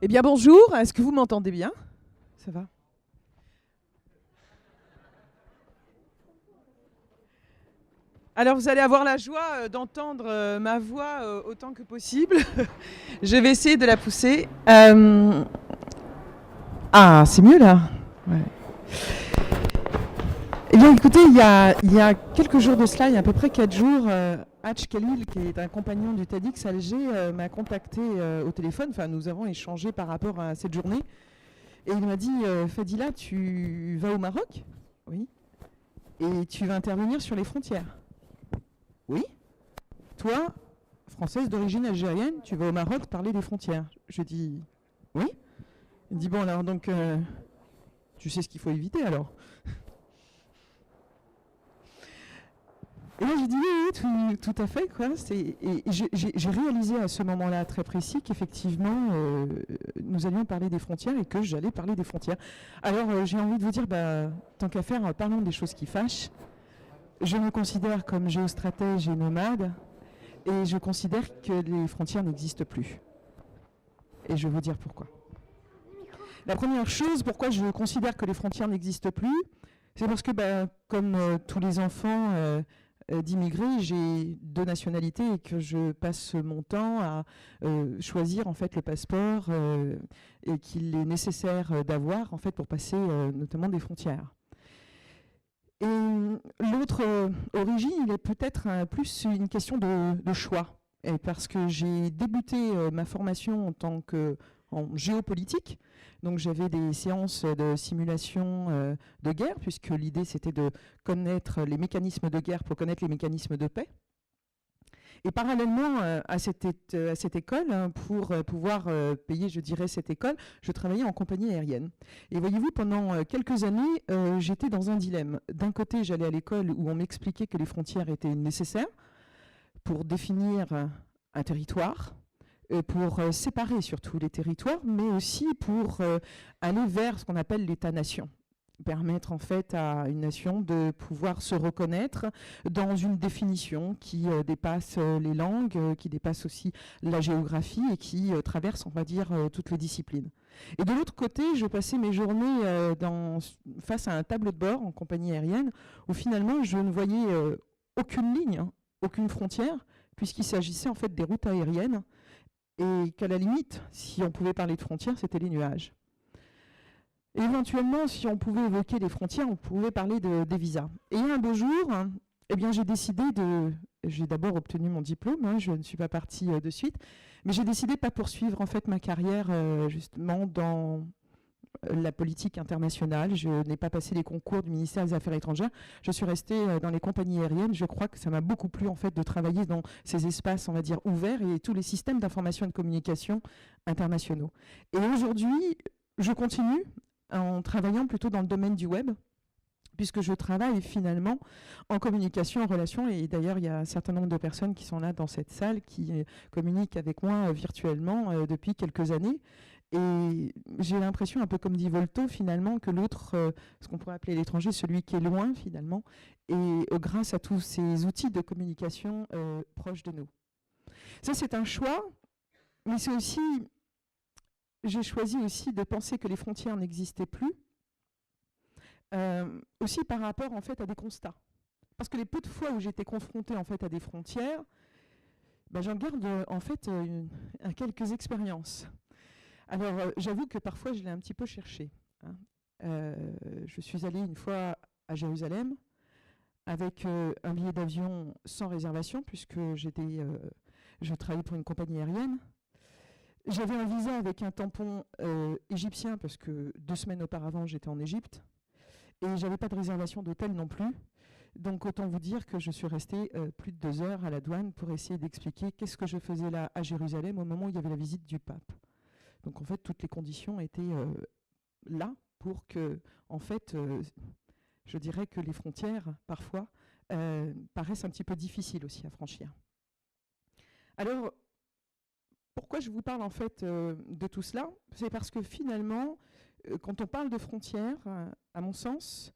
Eh bien bonjour, est-ce que vous m'entendez bien? Ça va? Alors vous allez avoir la joie d'entendre ma voix autant que possible. Je vais essayer de la pousser. Ah, c'est mieux là? Ouais. Eh bien écoutez, il y a quelques jours de cela, il y a à peu près 4 jours, Hatch Khalil, qui est un compagnon du TEDx Alger, m'a contacté au téléphone. Enfin, nous avons échangé par rapport à cette journée. Et il m'a dit, Fadila, tu vas au Maroc? Oui. Et tu vas intervenir sur les frontières? Oui. Toi, française d'origine algérienne, tu vas au Maroc parler des frontières? Je dis oui. Il dit bon alors donc tu sais ce qu'il faut éviter alors? Et là j'ai dit oui, tout à fait quoi. Et j'ai réalisé à ce moment-là très précis qu'effectivement nous allions parler des frontières et que j'allais parler des frontières. Alors j'ai envie de vous dire tant qu'à faire, parlons des choses qui fâchent. Je me considère comme géostratège et nomade. Et je considère que les frontières n'existent plus. Et je vais vous dire pourquoi. La première chose, pourquoi je considère que les frontières n'existent plus, c'est parce que, comme tous les enfants d'immigrés, j'ai 2 nationalités et que je passe mon temps à choisir en fait le passeport et qu'il est nécessaire d'avoir en fait pour passer notamment des frontières. Et l'autre origine, il est peut-être plus une question de choix. Et parce que j'ai débuté ma formation en géopolitique, donc j'avais des séances de simulation de guerre, puisque l'idée c'était de connaître les mécanismes de guerre pour connaître les mécanismes de paix. Et parallèlement à cette école, pour pouvoir payer, je dirais, cette école, je travaillais en compagnie aérienne. Et voyez-vous, pendant quelques années, j'étais dans un dilemme. D'un côté, j'allais à l'école où on m'expliquait que les frontières étaient nécessaires pour définir un territoire, pour séparer surtout les territoires, mais aussi pour aller vers ce qu'on appelle l'État-nation. Permettre en fait à une nation de pouvoir se reconnaître dans une définition qui dépasse les langues, qui dépasse aussi la géographie et qui traverse, on va dire, toutes les disciplines. Et de l'autre côté, je passais mes journées face à un tableau de bord en compagnie aérienne où finalement je ne voyais aucune ligne, aucune frontière, puisqu'il s'agissait en fait des routes aériennes et qu'à la limite, si on pouvait parler de frontières, c'était les nuages. Et éventuellement, si on pouvait évoquer les frontières, on pouvait parler des visas. Et un beau jour, eh bien, j'ai d'abord obtenu mon diplôme, je ne suis pas partie de suite, mais j'ai décidé de ne pas poursuivre en fait ma carrière justement dans la politique internationale. Je n'ai pas passé les concours du ministère des Affaires étrangères. Je suis restée dans les compagnies aériennes. Je crois que ça m'a beaucoup plu en fait de travailler dans ces espaces, on va dire, ouverts et tous les systèmes d'information et de communication internationaux. Et aujourd'hui, je continue en travaillant plutôt dans le domaine du web, puisque je travaille finalement en communication, en relation, et d'ailleurs il y a un certain nombre de personnes qui sont là dans cette salle qui communiquent avec moi virtuellement depuis quelques années. Et j'ai l'impression, un peu comme dit Voltaire, finalement, que l'autre, ce qu'on pourrait appeler l'étranger, celui qui est loin finalement, et grâce à tous ces outils de communication proches de nous. Ça c'est un choix, mais c'est aussi... J'ai choisi aussi de penser que les frontières n'existaient plus, aussi par rapport en fait à des constats. Parce que les peu de fois où j'étais confrontée en fait à des frontières, j'en garde en fait quelques expériences. Alors j'avoue que parfois je l'ai un petit peu cherché. Je suis allée une fois à Jérusalem avec un billet d'avion sans réservation puisque je travaillais pour une compagnie aérienne. J'avais un visa avec un tampon égyptien parce que 2 semaines auparavant j'étais en Égypte et j'avais pas de réservation d'hôtel non plus. Donc autant vous dire que je suis restée plus de 2 heures à la douane pour essayer d'expliquer qu'est-ce que je faisais là à Jérusalem au moment où il y avait la visite du pape. Donc en fait toutes les conditions étaient là pour que en fait je dirais que les frontières parfois paraissent un petit peu difficiles aussi à franchir. Alors pourquoi je vous parle en fait de tout cela? C'est parce que finalement, quand on parle de frontières, à mon sens,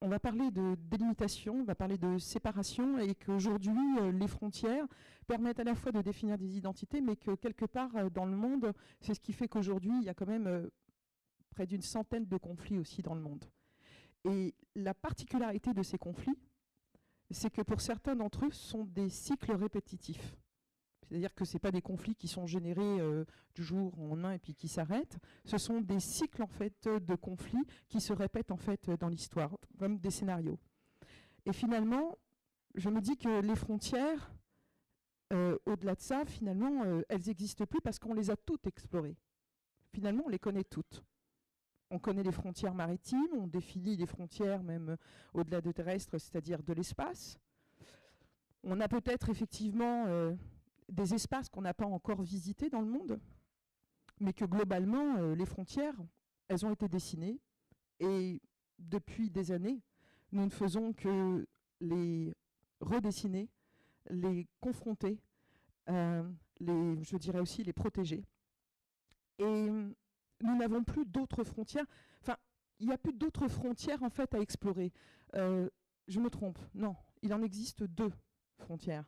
on va parler de délimitation, on va parler de séparation, et qu'aujourd'hui, les frontières permettent à la fois de définir des identités, mais que quelque part dans le monde, c'est ce qui fait qu'aujourd'hui, il y a quand même près d'une centaine de conflits aussi dans le monde. Et la particularité de ces conflits, c'est que pour certains d'entre eux, ce sont des cycles répétitifs. C'est-à-dire que ce n'est pas des conflits qui sont générés du jour au lendemain et puis qui s'arrêtent. Ce sont des cycles en fait, de conflits qui se répètent en fait, dans l'histoire, comme des scénarios. Et finalement, je me dis que les frontières, au-delà de ça, finalement, elles n'existent plus parce qu'on les a toutes explorées. Finalement, on les connaît toutes. On connaît les frontières maritimes, on définit les frontières même au-delà de terrestres, c'est-à-dire de l'espace. On a peut-être effectivement des espaces qu'on n'a pas encore visités dans le monde, mais que globalement, les frontières, elles ont été dessinées. Et depuis des années, nous ne faisons que les redessiner, les confronter, je dirais aussi les protéger. Et nous n'avons plus d'autres frontières. Enfin, il n'y a plus d'autres frontières en fait à explorer. Je me trompe. Non, il en existe deux frontières.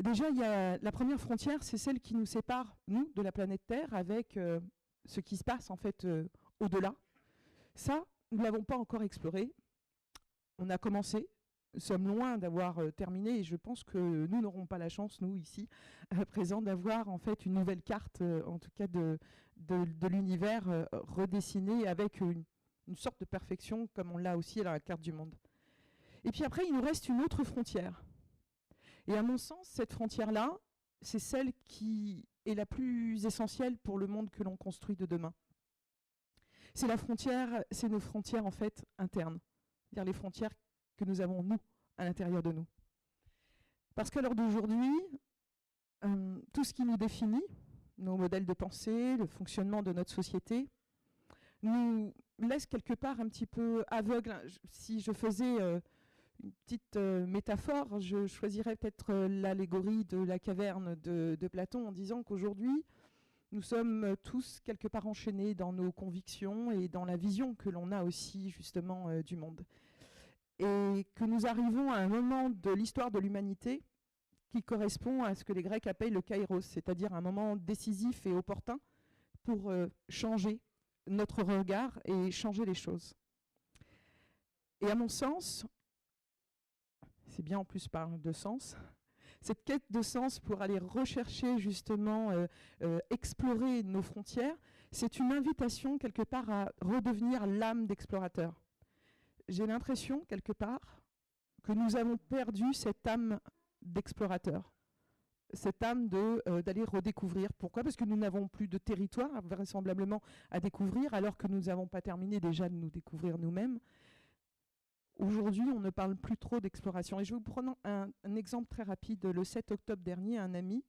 Déjà, il y a la première frontière, c'est celle qui nous sépare, nous, de la planète Terre, avec ce qui se passe en fait au-delà. Ça, nous ne l'avons pas encore exploré. On a commencé. Nous sommes loin d'avoir terminé, et je pense que nous n'aurons pas la chance, nous, ici, présents, d'avoir en fait une nouvelle carte, en tout cas de l'univers redessinée avec une sorte de perfection, comme on l'a aussi à la carte du monde. Et puis après, il nous reste une autre frontière. Et à mon sens, cette frontière-là, c'est celle qui est la plus essentielle pour le monde que l'on construit de demain. C'est la frontière, c'est nos frontières en fait internes, c'est-à-dire les frontières que nous avons, nous, à l'intérieur de nous. Parce qu'à l'heure d'aujourd'hui, tout ce qui nous définit, nos modèles de pensée, le fonctionnement de notre société, nous laisse quelque part un petit peu aveugles. Si je faisais une petite métaphore, je choisirais peut-être l'allégorie de la caverne de Platon en disant qu'aujourd'hui, nous sommes tous quelque part enchaînés dans nos convictions et dans la vision que l'on a aussi justement du monde. Et que nous arrivons à un moment de l'histoire de l'humanité qui correspond à ce que les Grecs appellent le kairos, c'est-à-dire un moment décisif et opportun pour changer notre regard et changer les choses. Et à mon sens, c'est bien en plus par de sens, cette quête de sens pour aller rechercher justement, explorer nos frontières, c'est une invitation quelque part à redevenir l'âme d'explorateur. J'ai l'impression quelque part que nous avons perdu cette âme d'explorateur, cette âme d'aller redécouvrir. Pourquoi ? Parce que nous n'avons plus de territoire vraisemblablement à découvrir, alors que nous n'avons pas terminé déjà de nous découvrir nous-mêmes. Aujourd'hui, on ne parle plus trop d'exploration. Et je vais vous prendre un exemple très rapide. Le 7 octobre dernier, un ami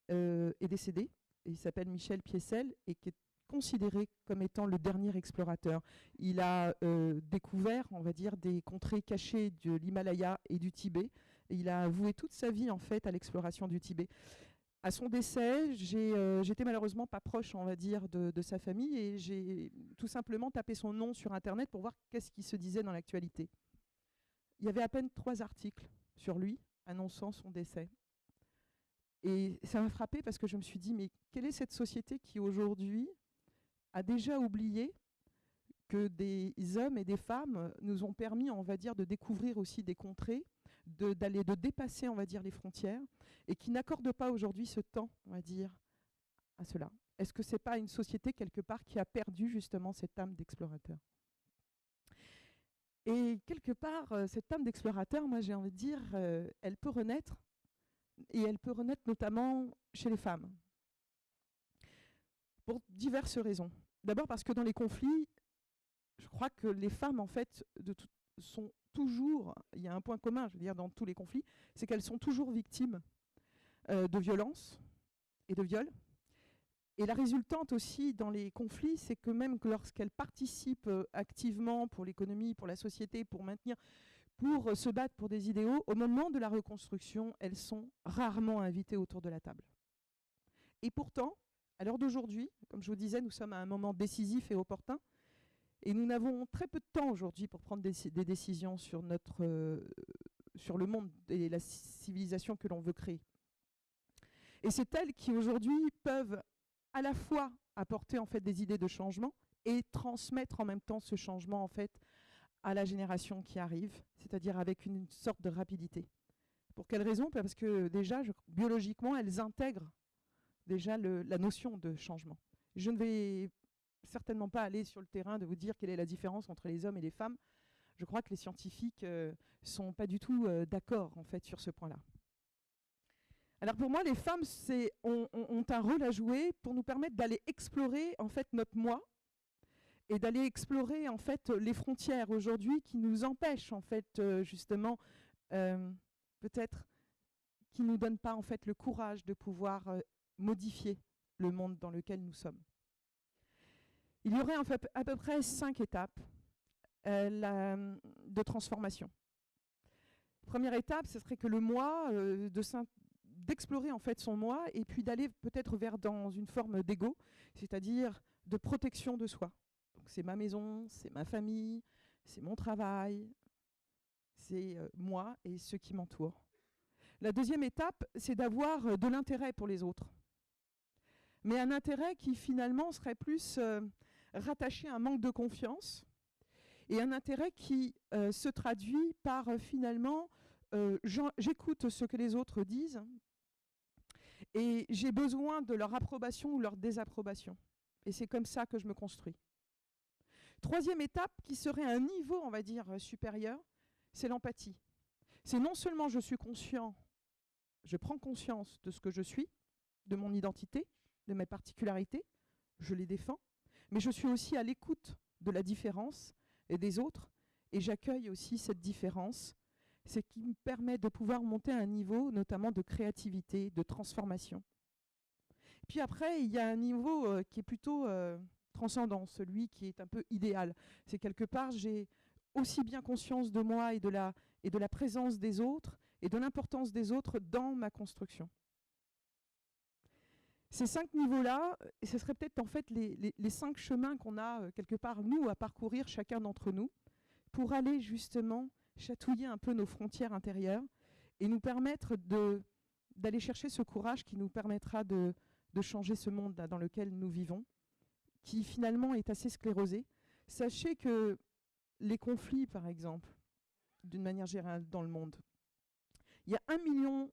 est décédé. Il s'appelle Michel Piessel et qui est considéré comme étant le dernier explorateur. Il a découvert, on va dire, des contrées cachées de l'Himalaya et du Tibet. Et il a voué toute sa vie, en fait, à l'exploration du Tibet. À son décès, j'étais malheureusement pas proche, on va dire, de sa famille, et j'ai tout simplement tapé son nom sur Internet pour voir qu'est-ce qui se disait dans l'actualité. Il y avait à peine 3 articles sur lui annonçant son décès. Et ça m'a frappée parce que je me suis dit, mais quelle est cette société qui aujourd'hui a déjà oublié que des hommes et des femmes nous ont permis, on va dire, de découvrir aussi des contrées, de dépasser, on va dire, les frontières, et qui n'accordent pas aujourd'hui ce temps, on va dire, à cela. Est-ce que ce n'est pas une société, quelque part, qui a perdu justement cette âme d'explorateur ? Et quelque part, cette âme d'explorateur, moi j'ai envie de dire, elle peut renaître, et elle peut renaître notamment chez les femmes, pour diverses raisons. D'abord parce que dans les conflits, je crois que les femmes, en fait, sont toujours, il y a un point commun, je veux dire, dans tous les conflits, c'est qu'elles sont toujours victimes de violences et de viols. Et la résultante aussi dans les conflits, c'est que même lorsqu'elles participent activement pour l'économie, pour la société, pour se battre pour des idéaux, au moment de la reconstruction, elles sont rarement invitées autour de la table. Et pourtant, à l'heure d'aujourd'hui, comme je vous disais, nous sommes à un moment décisif et opportun, Et nous n'avons très peu de temps aujourd'hui pour prendre des décisions sur sur le monde et la civilisation que l'on veut créer. Et c'est elles qui aujourd'hui peuvent à la fois apporter en fait des idées de changement et transmettre en même temps ce changement en fait à la génération qui arrive, c'est-à-dire avec une sorte de rapidité. Pour quelle raison? Parce que déjà, biologiquement, elles intègrent déjà la notion de changement. Je ne vais certainement pas aller sur le terrain de vous dire quelle est la différence entre les hommes et les femmes. Je crois que les scientifiques ne sont pas du tout d'accord en fait sur ce point-là. Alors pour moi, les femmes ont un rôle à jouer pour nous permettre d'aller explorer en fait notre moi et d'aller explorer en fait les frontières aujourd'hui qui nous empêchent en fait justement peut-être qui nous donnent pas en fait le courage de pouvoir modifier le monde dans lequel nous sommes. Il y aurait en fait à peu près 5 étapes de transformation. Première étape, ce serait que le moi, d'explorer en fait son moi et puis d'aller peut-être dans une forme d'ego, c'est-à-dire de protection de soi. Donc c'est ma maison, c'est ma famille, c'est mon travail, c'est moi et ceux qui m'entourent. La deuxième étape, c'est d'avoir de l'intérêt pour les autres. Mais un intérêt qui finalement serait plus rattaché à un manque de confiance et un intérêt qui se traduit par finalement j'écoute ce que les autres disent et j'ai besoin de leur approbation ou leur désapprobation. Et c'est comme ça que je me construis. Troisième étape, qui serait un niveau, on va dire, supérieur, c'est l'empathie. C'est non seulement je suis conscient, je prends conscience de ce que je suis, de mon identité, de mes particularités, je les défends, mais je suis aussi à l'écoute de la différence et des autres, et j'accueille aussi cette différence, ce qui me permet de pouvoir monter à un niveau notamment de créativité, de transformation. Puis après, il y a un niveau qui est plutôt transcendant, celui qui est un peu idéal. C'est quelque part, j'ai aussi bien conscience de moi et de la présence des autres et de l'importance des autres dans ma construction. Ces 5 niveaux-là, ce serait peut-être en fait les 5 chemins qu'on a quelque part, nous, à parcourir chacun d'entre nous, pour aller justement chatouiller un peu nos frontières intérieures et nous permettre d'aller chercher ce courage qui nous permettra de changer ce monde dans lequel nous vivons, qui finalement est assez sclérosé. Sachez que les conflits, par exemple, d'une manière générale dans le monde, il y a 1,5 million,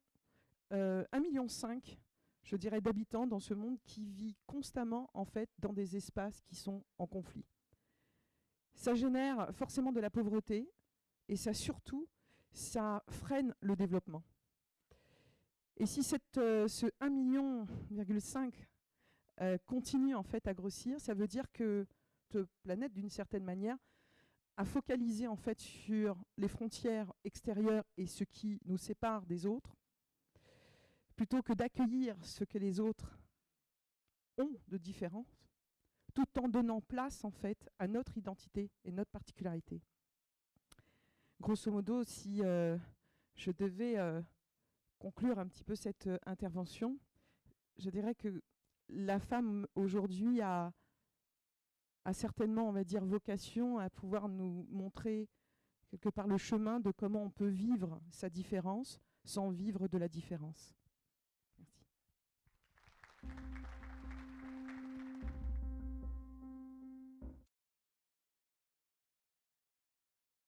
je dirais, d'habitants dans ce monde qui vit constamment en fait dans des espaces qui sont en conflit. Ça génère forcément de la pauvreté et ça surtout, ça freine le développement. Et si ce 1,5 million continue en fait à grossir, ça veut dire que notre planète, d'une certaine manière, a focalisé en fait sur les frontières extérieures et ce qui nous sépare des autres, plutôt que d'accueillir ce que les autres ont de différent, tout en donnant place en fait à notre identité et notre particularité. Grosso modo, si je devais conclure un petit peu cette intervention, je dirais que la femme aujourd'hui a certainement, on va dire, vocation à pouvoir nous montrer quelque part le chemin de comment on peut vivre sa différence sans vivre de la différence.